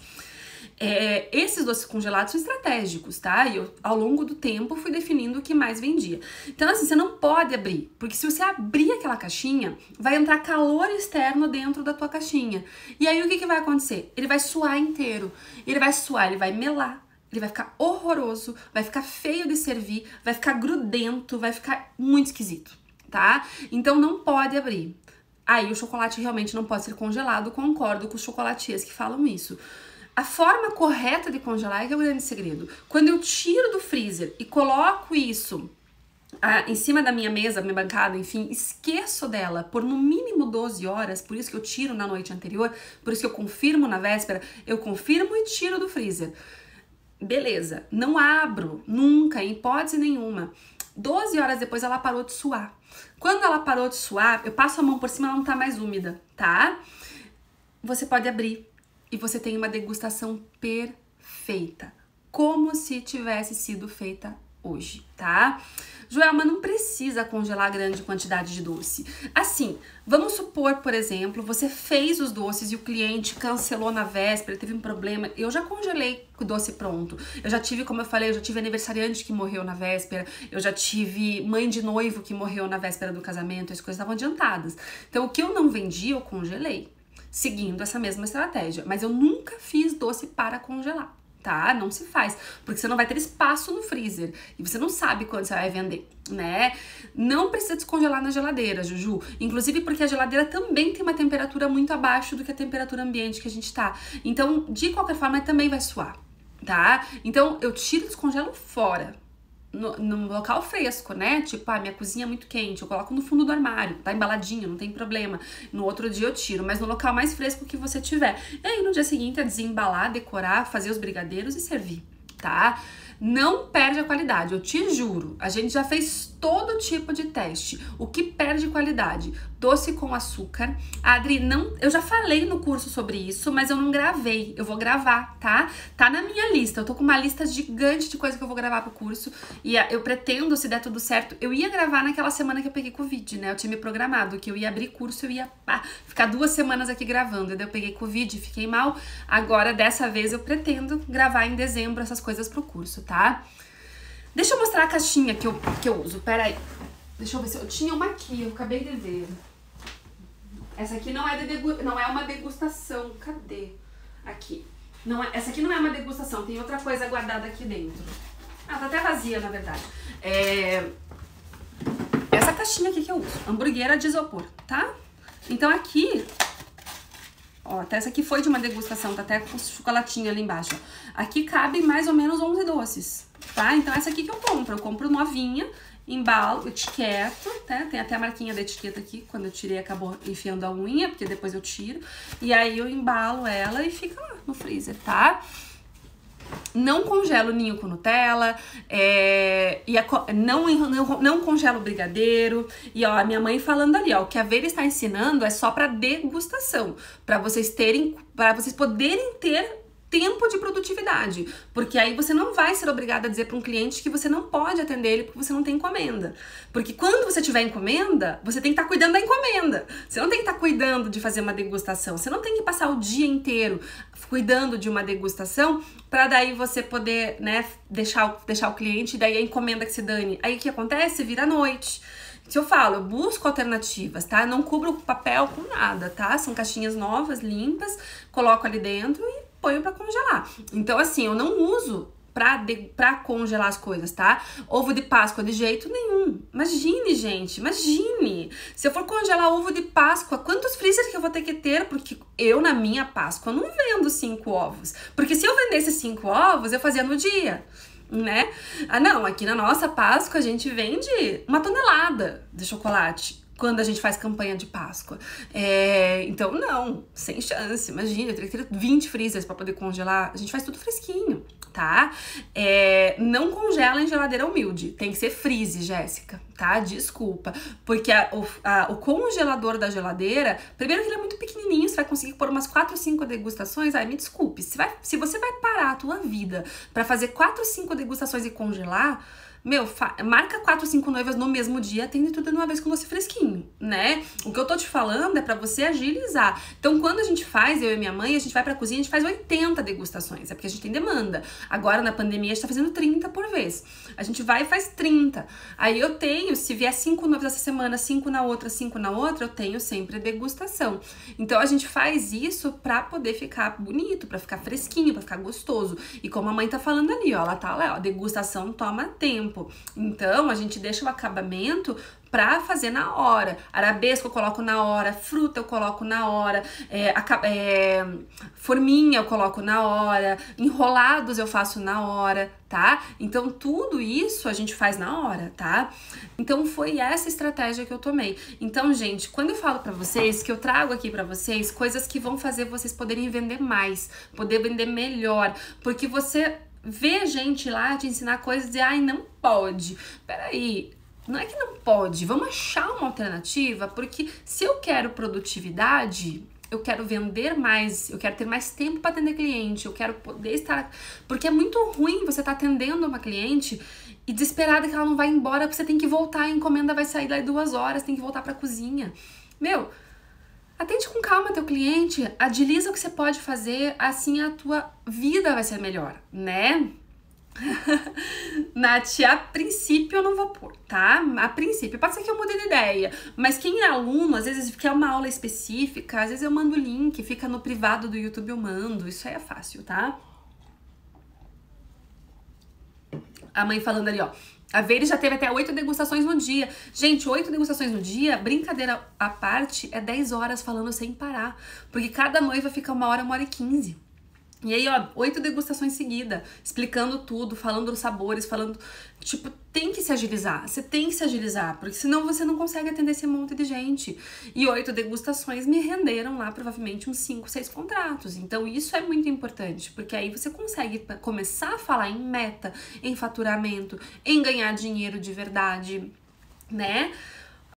Esses doces congelados são estratégicos, tá? E eu, ao longo do tempo, fui definindo o que mais vendia. Então, assim, você não pode abrir, porque se você abrir aquela caixinha, vai entrar calor externo dentro da tua caixinha. E aí, o que vai acontecer? Ele vai suar inteiro. Ele vai suar, ele vai melar, ele vai ficar horroroso, vai ficar feio de servir, vai ficar grudento, vai ficar muito esquisito, tá? Então, não pode abrir. Aí, o chocolate realmente não pode ser congelado, concordo com os chocolatiers que falam isso. A forma correta de congelar é que é o grande segredo. Quando eu tiro do freezer e coloco isso em cima da minha mesa, minha bancada, enfim, esqueço dela por no mínimo 12 horas, por isso que eu tiro na noite anterior, por isso que eu confirmo na véspera, eu confirmo e tiro do freezer. Beleza, não abro nunca, em hipótese nenhuma. 12 horas depois ela parou de suar. Quando ela parou de suar, eu passo a mão por cima, ela não tá mais úmida, tá? Você pode abrir. E você tem uma degustação perfeita, como se tivesse sido feita hoje, tá? Joelma, não precisa congelar grande quantidade de doce. Assim, vamos supor, por exemplo, você fez os doces e o cliente cancelou na véspera, teve um problema. Eu já congelei o doce pronto. Eu já tive, como eu falei, eu já tive aniversariante que morreu na véspera, eu já tive mãe de noivo que morreu na véspera do casamento, as coisas estavam adiantadas. Então, o que eu não vendi, eu congelei, seguindo essa mesma estratégia. Mas eu nunca fiz doce para congelar, tá? Não se faz, porque você não vai ter espaço no freezer e você não sabe quando você vai vender, né? Não precisa descongelar na geladeira, Juju. Inclusive porque a geladeira também tem uma temperatura muito abaixo do que a temperatura ambiente que a gente tá. Então, de qualquer forma, também vai suar, tá? Então, eu tiro e descongelo fora. No local fresco, né? Tipo, minha cozinha é muito quente, eu coloco no fundo do armário, tá embaladinho, não tem problema. No outro dia eu tiro, mas no local mais fresco que você tiver. E aí no dia seguinte é desembalar, decorar, fazer os brigadeiros e servir, tá? Não perde a qualidade, eu te juro. A gente já fez todo tipo de teste. O que perde qualidade? Doce com açúcar. Adri, eu já falei no curso sobre isso, mas eu não gravei. Eu vou gravar, tá? Tá na minha lista. Eu tô com uma lista gigante de coisas que eu vou gravar pro curso. E eu pretendo, se der tudo certo, eu ia gravar naquela semana que eu peguei Covid, né? Eu tinha me programado que eu ia abrir curso, eu ia ficar 2 semanas aqui gravando. E daí eu peguei Covid, fiquei mal. Agora, dessa vez, eu pretendo gravar em dezembro essas coisas pro curso, tá? Deixa eu mostrar a caixinha que eu uso, peraí. Deixa eu ver se eu tinha uma aqui, eu acabei de ver. Essa aqui não é uma degustação, cadê? Aqui. Essa aqui não é uma degustação, tem outra coisa guardada aqui dentro. Tá até vazia, na verdade. Essa caixinha aqui que eu uso, hamburguera de isopor, tá? Então aqui, ó, até essa aqui foi de uma degustação, tá até com chocolatinho ali embaixo. Aqui cabe mais ou menos 11 doces, tá? Então essa aqui que eu compro novinha, embalo, etiqueto, tá? Tem até a marquinha da etiqueta aqui, quando eu tirei acabou enfiando a unha, porque depois eu tiro. E aí eu embalo ela e fica lá no freezer, tá? Não congelo ninho com Nutella, não congelo brigadeiro. E ó, a minha mãe falando ali, ó, o que a Vera está ensinando é só para degustação, para vocês poderem ter tempo de produtividade, porque aí você não vai ser obrigada a dizer para um cliente que você não pode atender ele porque você não tem encomenda. Porque quando você tiver encomenda, você tem que estar cuidando da encomenda. Você não tem que estar cuidando de fazer uma degustação. Você não tem que passar o dia inteiro cuidando de uma degustação para daí você poder, né, deixar o cliente e daí a encomenda que se dane. Aí o que acontece? Vira à noite. Se eu falo, eu busco alternativas, tá? Eu não cubro papel com nada, tá? São caixinhas novas, limpas, coloco ali dentro e ponho pra congelar. Então, assim, eu não uso pra congelar as coisas, tá? Ovo de Páscoa de jeito nenhum. Imagine, gente, imagine. Se eu for congelar ovo de Páscoa, quantos freezers que eu vou ter que ter? Porque eu, na minha Páscoa, não vendo 5 ovos. Porque se eu vendesse 5 ovos, eu fazia no dia, né? Não, aqui na nossa Páscoa a gente vende 1 tonelada de chocolate quando a gente faz campanha de Páscoa. Então, não, sem chance. Imagina, eu teria que ter 20 freezers para poder congelar. A gente faz tudo fresquinho, tá? Não congela em geladeira humilde, tem que ser freeze, Jéssica, tá? Desculpa, porque o congelador da geladeira, primeiro que ele é muito pequenininho, você vai conseguir pôr umas 4 ou 5 degustações, me desculpe, se você vai parar a tua vida pra fazer 4 ou 5 degustações e congelar, meu, marca 4 ou 5 noivas no mesmo dia, atende tudo de uma vez com doce fresquinho, né? O que eu tô te falando é pra você agilizar. Então, quando a gente faz, eu e minha mãe, a gente vai pra cozinha, a gente faz 80 degustações, é porque a gente tem demanda. Agora, na pandemia, a gente tá fazendo 30 por vez. A gente vai e faz 30. Aí eu tenho, se vier 5 noivas essa semana, 5 na outra, 5 na outra, eu tenho sempre degustação. Então, a gente faz isso pra poder ficar bonito, pra ficar fresquinho, pra ficar gostoso. E como a mãe tá falando ali, ó, ela tá lá, ó, degustação toma tempo. Então, a gente deixa o acabamento pra fazer na hora. Arabesco eu coloco na hora, fruta eu coloco na hora, forminha eu coloco na hora, enrolados eu faço na hora, tá? Então, tudo isso a gente faz na hora, tá? Então, foi essa estratégia que eu tomei. Então, gente, quando eu falo pra vocês, que eu trago aqui pra vocês coisas que vão fazer vocês poderem vender mais, poder vender melhor, porque você vê gente lá te ensinar coisas e dizer, ai, não pode. Peraí, não é que não pode, vamos achar uma alternativa, porque se eu quero produtividade, eu quero vender mais, eu quero ter mais tempo para atender cliente, eu quero poder estar... Porque é muito ruim você estar atendendo uma cliente e desesperada que ela não vai embora, porque você tem que voltar, a encomenda vai sair daí 2 horas, tem que voltar pra cozinha. Meu, atende com calma teu cliente, agiliza o que você pode fazer, assim a tua vida vai ser melhor, né? Nath, a princípio eu não vou pôr, tá? A princípio, pode ser que eu mude de ideia, mas quem é aluno, às vezes quer uma aula específica, às vezes eu mando o link, fica no privado do YouTube, eu mando, isso aí é fácil, tá? A mãe falando ali, ó, a Veire já teve até 8 degustações no dia. Gente, 8 degustações no dia, brincadeira à parte, é 10 horas falando sem parar. Porque cada noiva fica 1 hora, 1h15. E aí, ó, 8 degustações seguidas, explicando tudo, falando dos sabores, falando... Tipo, tem que se agilizar, você tem que se agilizar, porque senão você não consegue atender esse monte de gente. E 8 degustações me renderam lá, provavelmente, uns 5, 6 contratos. Então, isso é muito importante, porque aí você consegue começar a falar em meta, em faturamento, em ganhar dinheiro de verdade, né?